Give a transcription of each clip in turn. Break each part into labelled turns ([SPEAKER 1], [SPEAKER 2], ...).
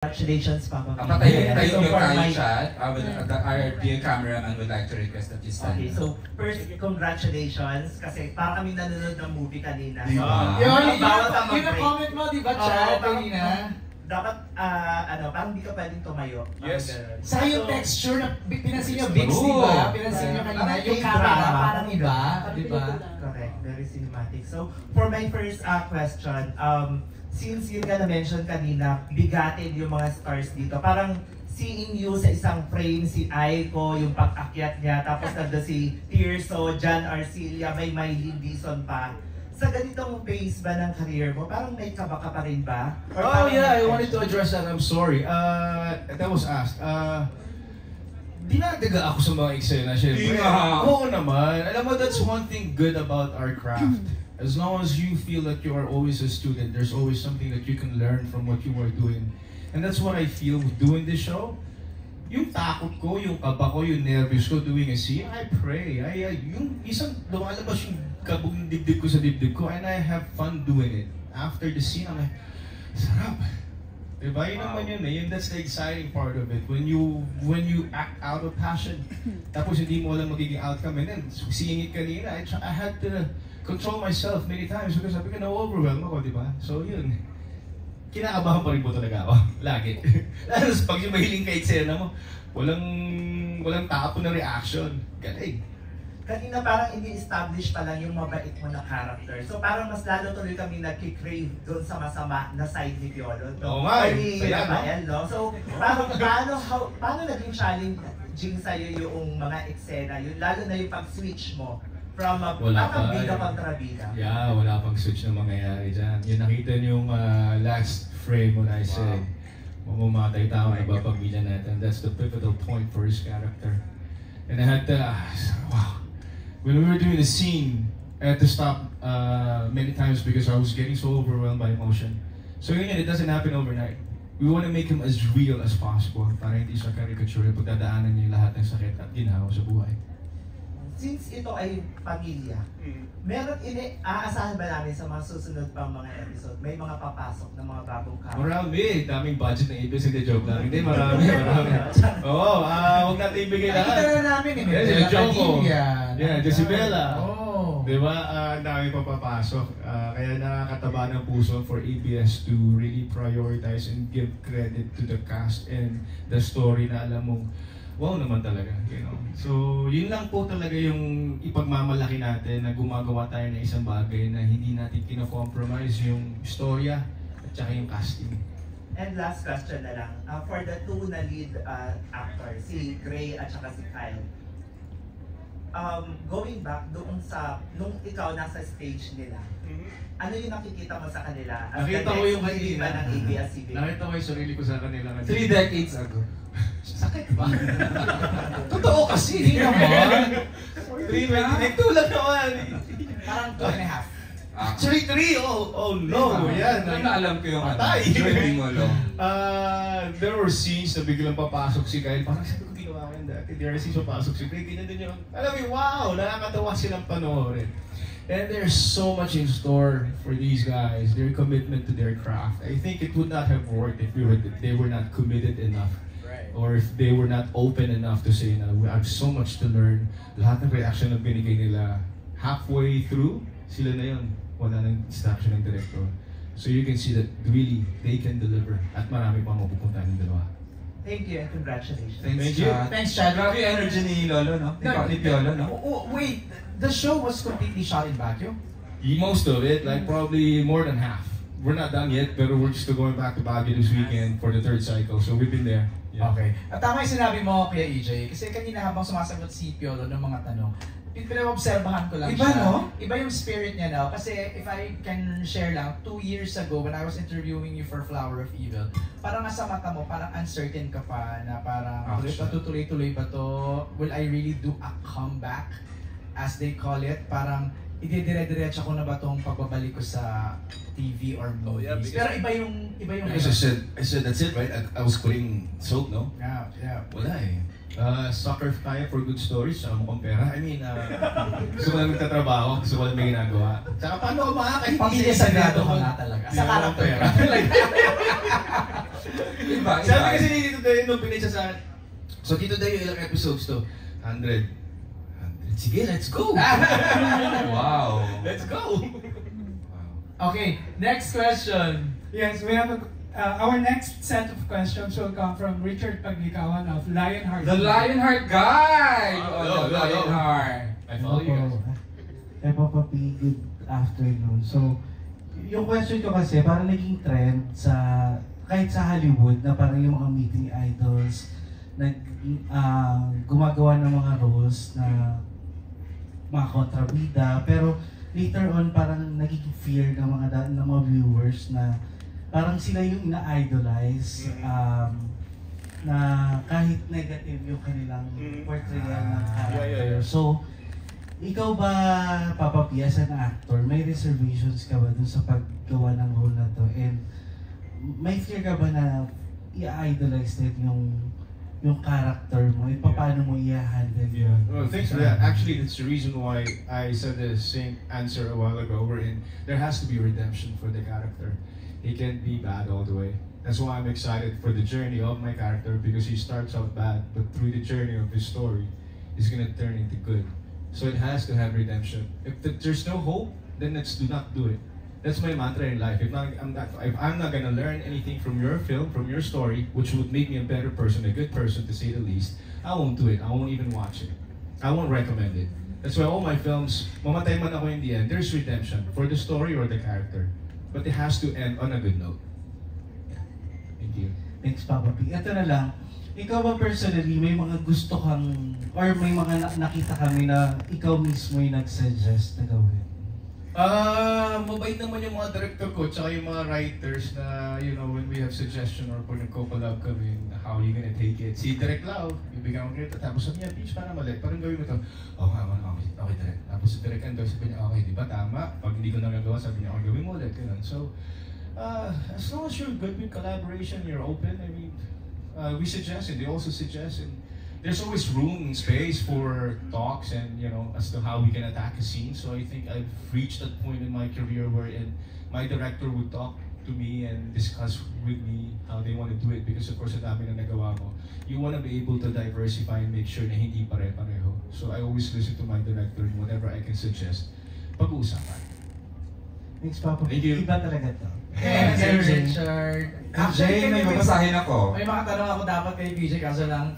[SPEAKER 1] Congratulations, Papa.
[SPEAKER 2] Papatayin tayo yung chat. Our dear cameraman would like to request that you stand.
[SPEAKER 1] Okay, so first, congratulations kasi parang kami nanonood ng movie kanina. So,
[SPEAKER 3] Yung na-comment mo, di ba, chat, kanina?
[SPEAKER 1] Dapat, parang di ka pwedeng tumayo.
[SPEAKER 3] Yes. Sa yung texture na pinansin nyo, Vix, di ba? Pinansin nyo kanina, yung camera, parang iba, di ba?
[SPEAKER 1] Correct, very cinematic. So, for my first question, since yun nga na-mention kanina, bigatin yung mga stars dito. Parang seeing you sa isang frame, si Aiko, yung pag-akyat niya, tapos nandun si Tirso, John Arcilia, may Mylene Dizon pa. Sa ganitong phase ba ng career mo, parang may kaba ka pa rin ba?
[SPEAKER 4] Oh yeah, I wanted to address that. I'm sorry. That was asked. Dinadaga ako sa mga eksena, syempre. Oo naman. Alam mo, that's one thing good about our craft. As long as you feel that you are always a student, there's always something that you can learn from what you are doing. And that's what I feel with doing this show. Yung takot ko, yung kaba ko, yung nervous ko doing a scene, I pray. Yung isang lumalabas yung kabog ng dibdib ko sa dibdib ko, and I have fun doing it. After the scene, I'm like, sarap. Diba? Yun naman yun eh. That's the exciting part of it. When you act out of passion, tapos hindi mo alam magiging outcome, and then seeing it kanina, I had to control myself many times because sabi ko na-overwhelm ako, di ba? So yun, kinakabahan pa rin po talaga ako. Lagi. Lalo pag yung mahiling ka eksena mo, walang tapo na reaction. Galing.
[SPEAKER 1] Kanina parang ini-establish pa lang yung mabait mo na character. So parang mas lalo tuloy kami nagki-crave doon sa masama na side ni Piolo.
[SPEAKER 4] Oo nga eh.
[SPEAKER 1] Ni Rafael, no? So parang paano naging challenging sa'yo yung mga eksena, yun, lalo na yung pag-switch mo from bida kontra bida?
[SPEAKER 4] Yeah, wala pang switch na mangyayari dyan. Yung nakita niyo yung last frame when I said, mamamatay tao na ba pag-bida natin. That's the pivotal point for his character. And I had to, wow. When we were doing the scene, I had to stop many times because I was getting so overwhelmed by emotion. So yun, it doesn't happen overnight. We want to make him as real as possible para hindi siya caricature, pagdadaanan niya lahat ng sakit at ginawa sa buhay.
[SPEAKER 1] Since ito ay pamilya, meron aasahan ba namin sa mga susunod pang mga episode? May mga papasok na mga bagong character?
[SPEAKER 4] Marami, daming budget ng ibig, hindi joke lang. Hindi, marami. Oo, huwag natin ibigay lahat.
[SPEAKER 3] Nakita na namin eh.
[SPEAKER 4] Yeah, Joko. Yeah, Josibela.
[SPEAKER 3] Oh.
[SPEAKER 4] Diba, ang dami pa papasok. Kaya nakakataba ng puso for ABS to really prioritize and give credit to the cast and the story na alam mong wow naman talaga, you know. So, yun lang po talaga yung ipagmamalaki natin na gumagawa tayo ng isang bagay na hindi natin kino-compromise yung storya at saka yung casting.
[SPEAKER 1] And last question na lang, for the two na lead actors, si Gray at saka si Kyle, going back doon sa, nung ikaw nasa stage nila, ano yung nakikita mo sa kanila?
[SPEAKER 4] Nakita ko yung kanina.
[SPEAKER 1] Ng ABS-CBN?
[SPEAKER 4] Nakita ko yung sarili ko sa kanila.
[SPEAKER 2] 3 decades ago.
[SPEAKER 4] Sakit ba? Totoo kasi. Hindi naman. 3 lang naman.
[SPEAKER 3] Parang 2.5.
[SPEAKER 4] Actually 3, oh no. Yan.
[SPEAKER 2] Alam ko yung
[SPEAKER 4] patay.
[SPEAKER 2] Hindi mo lang.
[SPEAKER 4] There were scenes na biglang papasok si Kyle. Parang sabi ko ginawa ko yun dati. There are scenes papasok si Kyle. Ganyan din yun. Alam mo, wow! Nakakatawa silang panoorin. And there's so much in store for these guys. Their commitment to their craft. I think it would not have worked if they were not committed enough. Or if they were not open enough to say na we have so much to learn. Lahat ng reaction na binigay nila halfway through, sila na yun. Wala nang instruction ng director. So you can see that really they can deliver at marami pang mapupunta ng dalawa.
[SPEAKER 1] Thank you and congratulations.
[SPEAKER 4] Thank you.
[SPEAKER 3] Thanks, Chad.
[SPEAKER 2] Grabe energy ni Lolo, no? Ni Piolo, no?
[SPEAKER 3] Wait, the show was completely shot in vacuum?
[SPEAKER 4] Most of it, like probably more than half. We're not done yet, pero we're just going back to Baguio this weekend for the 3rd cycle. So we've been there. Yeah.
[SPEAKER 3] Okay. At tama yung sinabi mo, Kuya EJ, kasi kanina habang sumasagot si Piolo ng mga tanong, pinag-obserbahan ko lang
[SPEAKER 2] Iba,
[SPEAKER 3] siya.
[SPEAKER 2] no?
[SPEAKER 3] Iba yung spirit niya now. Kasi if I can share lang, 2 years ago when I was interviewing you for Flower of Evil, parang nasa mata mo, parang uncertain ka pa na parang tuloy-tuloy ba to? Will I really do a comeback? As they call it, parang ididire-diretso ko na ba tong pagbabalik ko sa TV or movies?
[SPEAKER 4] yeah, because-
[SPEAKER 3] Pero iba yung
[SPEAKER 4] Because I said that's it, right? I was quitting soap, no?
[SPEAKER 3] Yeah.
[SPEAKER 4] Wala eh. Sucker tayo for good stories, saka mukhang pera. I mean, gusto ko lang nagtatrabaho, gusto ko lang may ginagawa. Tsaka paano ko makakahit?
[SPEAKER 3] Pamilya sagrado ka nga talaga. Sa character ka.
[SPEAKER 2] Iba.
[SPEAKER 4] Sabi kasi ni Tito Dayo nung pinitsa sa akin, so Tito Dayo, ilang episodes to? 100. Sige, let's go!
[SPEAKER 2] Wow.
[SPEAKER 4] Let's go!
[SPEAKER 3] Okay, next question.
[SPEAKER 5] Yes, we have our next set of questions will come from Richard Paglikawan of Lionheart.
[SPEAKER 2] The Lionheart guy!
[SPEAKER 4] Hello,
[SPEAKER 2] The
[SPEAKER 4] hello.
[SPEAKER 2] Lionheart.
[SPEAKER 4] I follow you guys.
[SPEAKER 6] Papa P, good afternoon. So, yung question ko kasi parang naging trend sa kahit sa Hollywood na parang yung mga meeting idols gumagawa ng mga roles na mga kontrabida, pero later on parang nagiging fear ng mga viewers na parang sila yung ina-idolize na kahit negative yung kanilang portrayal ng character.
[SPEAKER 4] Yeah.
[SPEAKER 6] So, ikaw ba, Papa P, as an actor, may reservations ka ba dun sa paggawa ng role na to? And may fear ka ba na i-idolize din yung character mo? E paano mo i-handle yun?
[SPEAKER 4] Well, thanks for that. Actually, that's the reason why I said the same answer a while ago. Wherein there has to be redemption for the character. He can't be bad all the way. That's why I'm excited for the journey of my character, because he starts out bad, but through the journey of his story, he's gonna turn into good. So it has to have redemption. If there's no hope, then let's do not do it. That's my mantra in life. If I'm not gonna learn anything from your film, from your story, which would make me a better person, a good person to say the least, I won't do it. I won't even watch it. I won't recommend it. That's why all my films, mamatay man ako in the end, there's redemption for the story or the character. But it has to end on a good note. Thank you.
[SPEAKER 6] Thanks, Papa P. Ito na lang, ikaw ba personally, may mga gusto kang, or may mga nakita kami na ikaw mismo yung nag-suggest na gawin?
[SPEAKER 4] Mabait naman yung mga director ko, tsaka yung mga writers na, you know, when we have suggestion or kung nagko-collab kami, how are you gonna take it? Si Direk Lau, ibigyan ko ganito, tapos sabi niya, Peach, parang mali, parang gawin mo to. Okay, Direk. Tapos si Direk Ando, sabi niya, okay, di ba, tama? Pag hindi ko nagagawa, sabi niya, okay, gawin mo ulit, ganun. So, as long as you're good with collaboration, you're open, I mean, we suggest and they also suggest, and there's always room and space for talks and, you know, as to how we can attack a scene. So I think I've reached that point in my career wherein my director would talk to me and discuss with me how they want to do it, because of course, ang dami na nagawa mo. You want to be able to diversify and make sure na hindi pare-pareho. So I always listen to my director and whatever I can suggest, pag-uusapan.
[SPEAKER 6] Thanks, Papa P.
[SPEAKER 4] Thank you.
[SPEAKER 6] Iba talaga to.
[SPEAKER 3] Thank you,
[SPEAKER 6] MJ.
[SPEAKER 3] Richard.
[SPEAKER 2] Jay, may babasahin ako.
[SPEAKER 3] May mga tanong ako dapat kay PJ, kaso lang.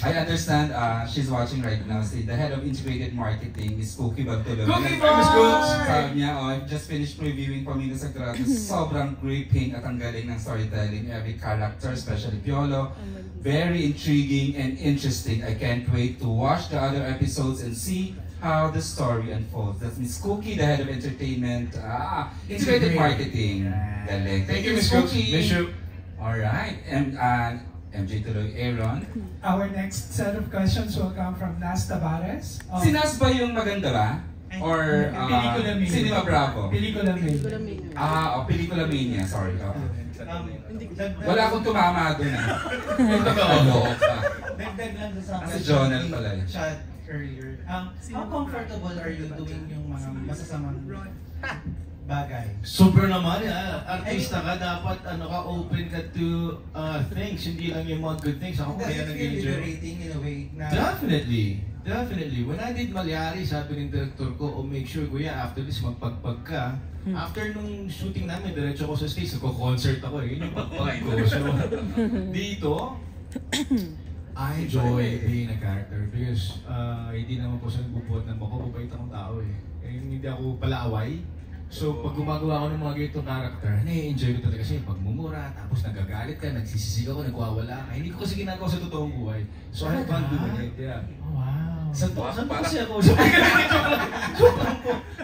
[SPEAKER 2] I understand she's watching right now. See, the head of integrated marketing is Cookie Bartolome.
[SPEAKER 3] Cookie
[SPEAKER 2] Miss
[SPEAKER 3] Boy!
[SPEAKER 2] Cooks! Sabi niya, I've just finished reviewing Pamilya Sagrado. Sobrang gripping at ang galing ng storytelling. Every character, especially Piolo, very intriguing and interesting. I can't wait to watch the other episodes and see how the story unfolds. That's Miss Cookie, the head of entertainment, integrated marketing. Galing.
[SPEAKER 4] Thank you, Miss Cooks. Miss you.
[SPEAKER 2] Alright. And MJ tuloy, Aaron.
[SPEAKER 5] Our next set of questions will come from Nas Tavares. of-
[SPEAKER 2] Si Nas ba yung maganda ba? Or
[SPEAKER 5] Pelikula Mania.
[SPEAKER 2] Cinema Bravo?
[SPEAKER 5] Pelikula Mania.
[SPEAKER 2] Pelikula Mania, sorry. Wala
[SPEAKER 6] Wala
[SPEAKER 2] akong tumama doon eh.
[SPEAKER 1] Dagdag lang sa
[SPEAKER 2] Kasi Jonel pala eh.
[SPEAKER 1] chat earlier. How comfortable are you doing yung mga masasamang bagay?
[SPEAKER 4] Super naman, artista ka, dapat open ka to things, hindi lang yung mga good things. Ako kaya nag-enjoy.
[SPEAKER 1] Liberating in a way na...
[SPEAKER 4] Definitely. When I did Malyari, sabi ng director ko, make sure, kuya, after this, magpagpag ka. After nung shooting namin, diretso ko sa stage, nagko-concert ako eh. Yun yung pagpag ko. So, dito, I enjoy being a character because hindi naman po siya nagbubuhat ng mababait akong tao eh. Hindi ako palaaway. So, pag gumagawa ako ng mga ganitong character, nai-enjoy ko talaga kasi pagmumura, tapos nagagalit ka, nagsisisig ako, nagwawala ka. Hindi ko kasi ginagawa sa totoong buhay. So, I have fun doing it. Yeah.
[SPEAKER 6] Oh, wow.
[SPEAKER 4] Saan po kasi ako?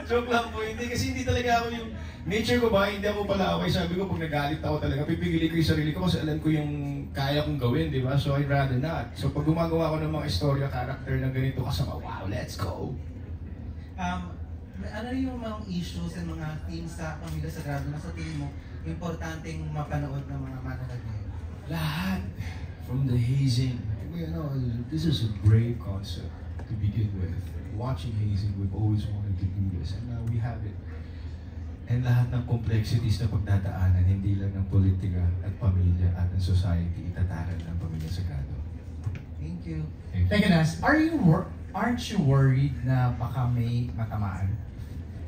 [SPEAKER 4] Joke lang po. Hindi kasi hindi talaga ako yung nature ko ba, hindi ako palaaway. Sabi ko, pag nagalit ako talaga, pipigilin ko yung sarili ko kasi alam ko yung kaya kong gawin, di ba? So, I'd rather not. So, pag gumagawa ko ng mga istorya, character na ganito kasama, wow, let's go!
[SPEAKER 7] ano yung mga issues and mga themes sa Pamilya Sagrado na sa tingin mo importanteng mapanood ng mga manonood ngayon?
[SPEAKER 4] Lahat. From the hazing. You know, this is a brave concept to begin with. Watching hazing, we've always wanted to do this, and now we have it. And lahat ng complexities na pagdadaanan, hindi lang ng politika at pamilya at ng society, itataran ng Pamilya Sagrado.
[SPEAKER 7] Thank you.
[SPEAKER 3] Thank you, Nas. Aren't you worried na baka may matamaan?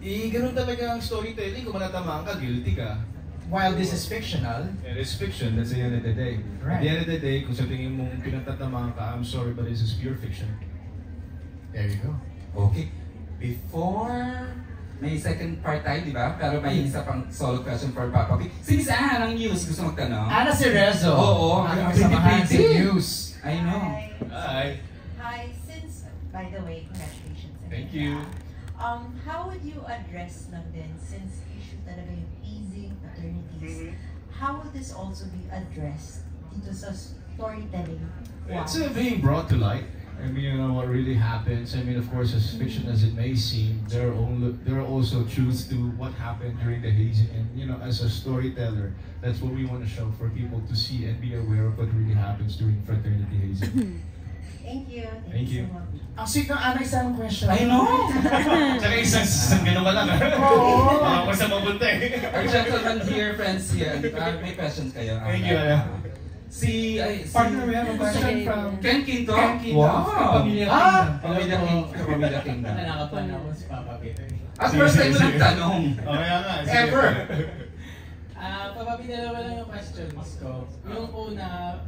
[SPEAKER 4] Ganun talaga ang storytelling. Kung manatamaan ka, guilty ka.
[SPEAKER 3] While this is fictional,
[SPEAKER 4] It is fiction, that's the end of the day.
[SPEAKER 3] Right.
[SPEAKER 4] At the end of the day, kung sa tingin mong pinatatamaan ka, I'm sorry, but this is pure fiction.
[SPEAKER 3] there you go.
[SPEAKER 2] Okay. Before, may second part tayo, di ba? Pero may isa pang solo question for Papa P. Si Miss Anna ng news, gusto magtanong?
[SPEAKER 3] Ana Cerezo.
[SPEAKER 2] Oo,
[SPEAKER 3] Ang
[SPEAKER 2] pretty,
[SPEAKER 3] kasamahan sa
[SPEAKER 2] pretty.
[SPEAKER 3] news.
[SPEAKER 2] I know.
[SPEAKER 4] Hi.
[SPEAKER 8] Hi, since, by the way, congratulations.
[SPEAKER 4] Thank you.
[SPEAKER 8] How would you address lang din, since issue talaga yung easing paternities, how would this also be addressed dito sa storytelling?
[SPEAKER 4] It's being brought to light. I mean, you know what really happens. I mean, of course, as fiction as it may seem, there are also truths to what happened during the hazing. And you know, as a storyteller, that's what we want to show for people to see and be aware of what really happens during fraternity hazing.
[SPEAKER 8] Thank you.
[SPEAKER 4] Thank you.
[SPEAKER 8] So much.
[SPEAKER 3] Ang sweet ng Ana, isang question.
[SPEAKER 2] I know!
[SPEAKER 4] Tsaka isang gano'n ka lang.
[SPEAKER 3] Oo.
[SPEAKER 4] Kung saan mapunta eh.
[SPEAKER 2] Our gentlemen here, friends here, may questions kayo?
[SPEAKER 4] Thank you, Ana.
[SPEAKER 2] Si
[SPEAKER 5] Partner, we have a question from
[SPEAKER 2] Ken Quinto?
[SPEAKER 5] Ken Quinto.
[SPEAKER 2] Wow!
[SPEAKER 5] Pamilya
[SPEAKER 2] Pamilya Kingdom. Pamilya Kingdom.
[SPEAKER 9] Nakakapan ako si Papa Peter.
[SPEAKER 2] At first time mo nagtanong.
[SPEAKER 4] Okay nga.
[SPEAKER 2] Ever!
[SPEAKER 9] Papa Peter, dalawa lang yung questions ko. Yung una,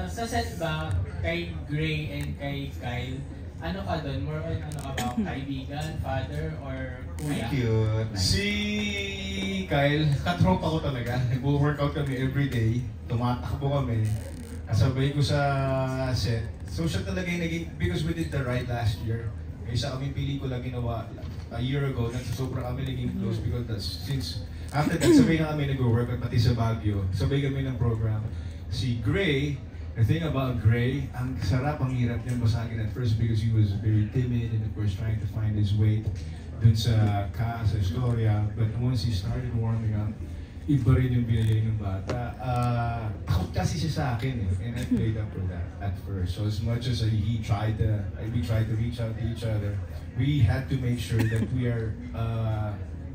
[SPEAKER 9] sa set ba, kay Gray and kay Kyle, ano ka doon? More on ano ka ba? Kaibigan, father, or kuya?
[SPEAKER 2] Cute.
[SPEAKER 4] Si Kyle, katropa ko talaga. Nag-workout kami everyday. Tumatakbo kami. Kasabay ko sa set. So siya talaga yung naging, because we did the ride last year. May isa kaming pelikula ginawa a year ago. Sobrang kami naging close because since after that, sabay na kami nag-workout pati sa Baguio. Sabay kami ng program. Si Gray, the thing about Gray, ang sarap, ang hirap niyang basagin at first because he was very timid and of course trying to find his way dun sa sa istorya. But once he started warming up, iba rin yung binigay ng bata. Takot kasi siya sa akin eh, and I played up for that at first. So as much as we tried to reach out to each other, we had to make sure that we are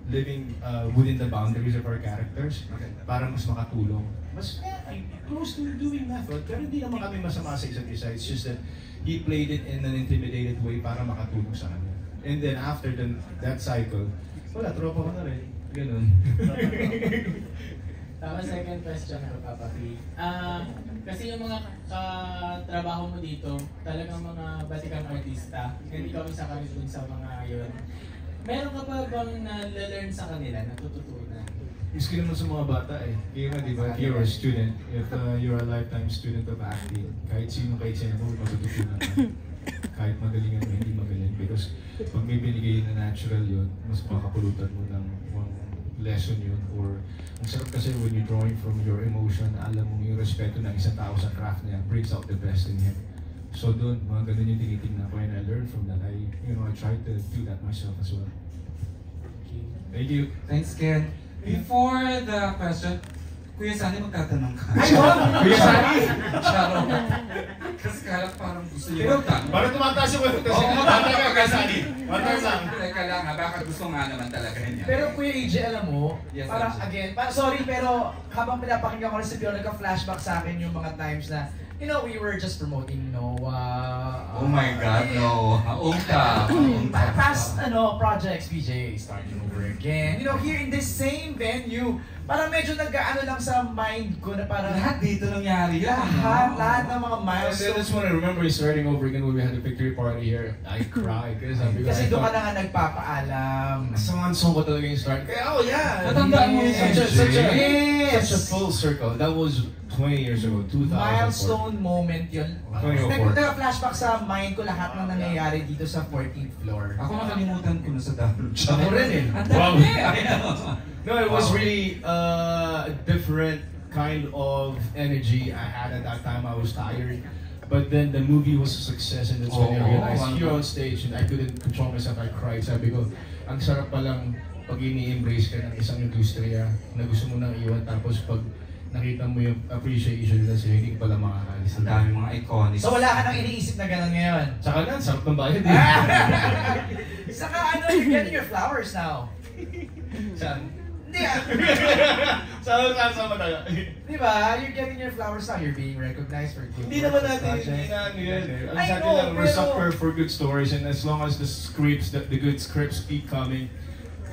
[SPEAKER 4] living within the boundaries of our characters para mas makatulong. Mas close to doing method, pero hindi naman kami masama sa isa't isa. It's just that he played it in an intimidated way para makatulong sa kanya. And then after that cycle, wala, tropa ko na rin. Ganun.
[SPEAKER 9] Tapos second question ko, Papa P. Kasi yung mga katrabaho mo dito, talagang mga batikang artista, hindi kami sa kami dun sa mga yun. Meron ka pa bang na-learn sa kanila, natututunan?
[SPEAKER 4] Miski naman sa mga bata eh. Kaya nga, di ba, if you're a student, if you're a lifetime student of acting, kahit sino mo, matututunan ka. Kahit magaling mo, hindi magaling. Because pag may binigay na natural yun, mas makakapulutan mo ng lesson yun. Or, ang sarap kasi when you're drawing from your emotion, alam mo yung respeto ng isang tao sa craft niya, brings out the best in him. So doon, mga ganun yung tinitingnan ko and I learned from that. I try to do that myself as well. Thank you.
[SPEAKER 2] Thanks, Ken. Before the question, Kuya Sunny, magtatanong ka.
[SPEAKER 4] Kuya Sunny!
[SPEAKER 2] Charo. Kasi kala parang gusto niyo magtanong.
[SPEAKER 4] Parang tumataas yung kwento kasi bata ka, Kuya Sunny. Bata lang.
[SPEAKER 2] Teka lang ha, baka gusto nga naman talaga niya.
[SPEAKER 3] Pero Kuya AJ, alam mo,
[SPEAKER 2] Yes,
[SPEAKER 3] parang
[SPEAKER 2] AJ.
[SPEAKER 3] again, sorry pero habang pinapakinggan ko na si Pio, nagka-flashback sa akin yung mga times na, we were just promoting Noah.
[SPEAKER 2] Oh my God, no. Unta.
[SPEAKER 3] Past projects, PJ, starting over again. Here in this same venue, parang medyo nag-ano lang sa mind ko na parang
[SPEAKER 2] Lahat dito nangyari yun.
[SPEAKER 3] lahat ng mga
[SPEAKER 4] And then
[SPEAKER 3] milestones.
[SPEAKER 4] that's when I remember starting over again when we had a victory party here. I cried
[SPEAKER 3] Kasi doon ka na nga nagpapaalam.
[SPEAKER 4] Song ko talaga yung start. Kaya, oh yeah!
[SPEAKER 2] Natandaan mo yun.
[SPEAKER 3] Yes!
[SPEAKER 4] Such a full circle. That was 20 years ago, 2004.
[SPEAKER 3] Milestone moment yun.
[SPEAKER 4] 2004.
[SPEAKER 3] Nag-flashback sa mind ko lahat ng nangyayari dito sa 14th floor.
[SPEAKER 2] Ako nakalimutan ko na sa download.
[SPEAKER 4] Ako rin eh.
[SPEAKER 2] Ang
[SPEAKER 4] Wow.
[SPEAKER 2] dami!
[SPEAKER 4] No, it was really a different kind of energy I had at that time. I was tired. But then the movie was a success, and that's when I realized
[SPEAKER 2] wow.
[SPEAKER 4] here on stage, and I couldn't control myself, I cried. Sabi ko, ang sarap palang pag ini-embrace ka ng isang industriya na gusto mo nang iwan, tapos pag nakita mo yung appreciation nila sa'yo, hindi ka pala makakalis.
[SPEAKER 2] Ang dami mga iconic.
[SPEAKER 3] So wala ka nang iniisip na gano'n ngayon?
[SPEAKER 4] Saka na, sarap ng bayad eh.
[SPEAKER 3] Saka ano, you're getting your flowers now.
[SPEAKER 4] Saan?
[SPEAKER 3] Hindi
[SPEAKER 4] Saan tayo?
[SPEAKER 3] Di ba? You're getting your flowers now. You're being recognized for good
[SPEAKER 4] Hindi
[SPEAKER 3] work,
[SPEAKER 4] naman
[SPEAKER 3] for
[SPEAKER 4] natin,
[SPEAKER 3] projects.
[SPEAKER 4] hindi na ano yan eh. Ang
[SPEAKER 3] I
[SPEAKER 4] sa atin
[SPEAKER 3] know,
[SPEAKER 4] lang, we're
[SPEAKER 3] pero-
[SPEAKER 4] sucker for good stories, and as long as the good scripts keep coming,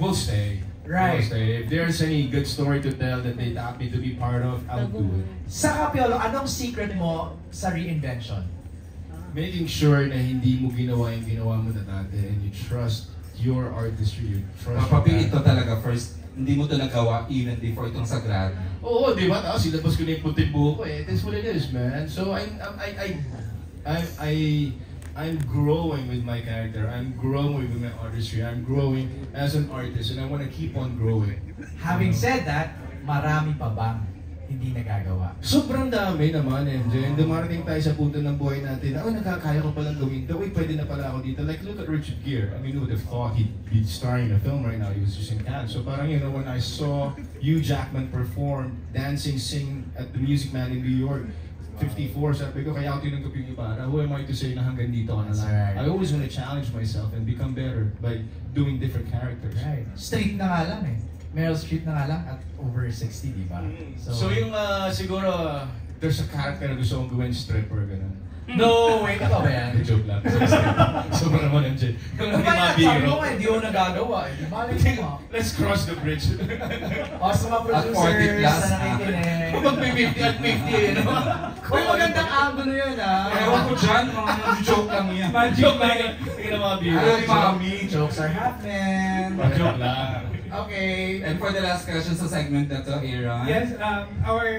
[SPEAKER 4] we'll stay.
[SPEAKER 3] Right.
[SPEAKER 4] We'll stay. If there's any good story to tell that they tap me to be part of, I'll do it.
[SPEAKER 3] Saka Piolo, anong secret mo sa reinvention?
[SPEAKER 4] Making sure na hindi mo ginawa yung ginawa mo na dati, and you trust your artistry, you trust
[SPEAKER 2] Papi,
[SPEAKER 4] your
[SPEAKER 2] ito talaga first, hindi mo ito nagawa even before itong sagrado.
[SPEAKER 4] Oo, di ba? Tapos ilabas ko na yung puting buho ko eh. That's what it is, man. So I'm growing with my character. I'm growing with my artistry. I'm growing as an artist, and I want to keep on growing.
[SPEAKER 3] Having said that, marami pa bang hindi nagagawa?
[SPEAKER 4] Sobrang dami naman, MJ. And dumarating tayo sa punto ng buhay natin, nagkakaya ko palang gawin. The way pwede na pala ako dito. Like, look at Richard Gere. I mean, who would have thought he'd be starring in a film right now? He was just in Cannes. So parang, when I saw Hugh Jackman perform, dancing, sing at the Music Man in New York, 54, sabi ko, kaya ako tinanggap yung Ibarra. Who am I to say na hanggang dito ka na lang?
[SPEAKER 3] Right.
[SPEAKER 4] I always want to challenge myself and become better by doing different characters.
[SPEAKER 3] Right. Street na nga lang eh. Meryl Streep na nga lang at over 60, di ba?
[SPEAKER 4] So yung siguro, there's a character na gusto kong gawin, stripper, gano'n.
[SPEAKER 3] No, wait, ito ba yan?
[SPEAKER 4] Joke lang. Sobrang naman, MJ. Yung hindi
[SPEAKER 3] Sabi
[SPEAKER 4] mabiro.
[SPEAKER 3] mo, hindi ko nagagawa. Di ba?
[SPEAKER 4] Let's cross the bridge.
[SPEAKER 3] O sa mga
[SPEAKER 2] At 40
[SPEAKER 3] producers
[SPEAKER 2] plus,
[SPEAKER 3] na nakikinig.
[SPEAKER 4] Pag may 50 at 50, no?
[SPEAKER 3] Uy, magandang angulo yun ah.
[SPEAKER 2] Ewan ko dyan, mga joke lang yan.
[SPEAKER 4] Joke lang. Hindi na mabiro.
[SPEAKER 2] Ay, mami.
[SPEAKER 3] Jokes are happening.
[SPEAKER 4] Joke lang.
[SPEAKER 3] Okay.
[SPEAKER 2] And for the last question sa segment na to, Aaron.
[SPEAKER 5] Yes, our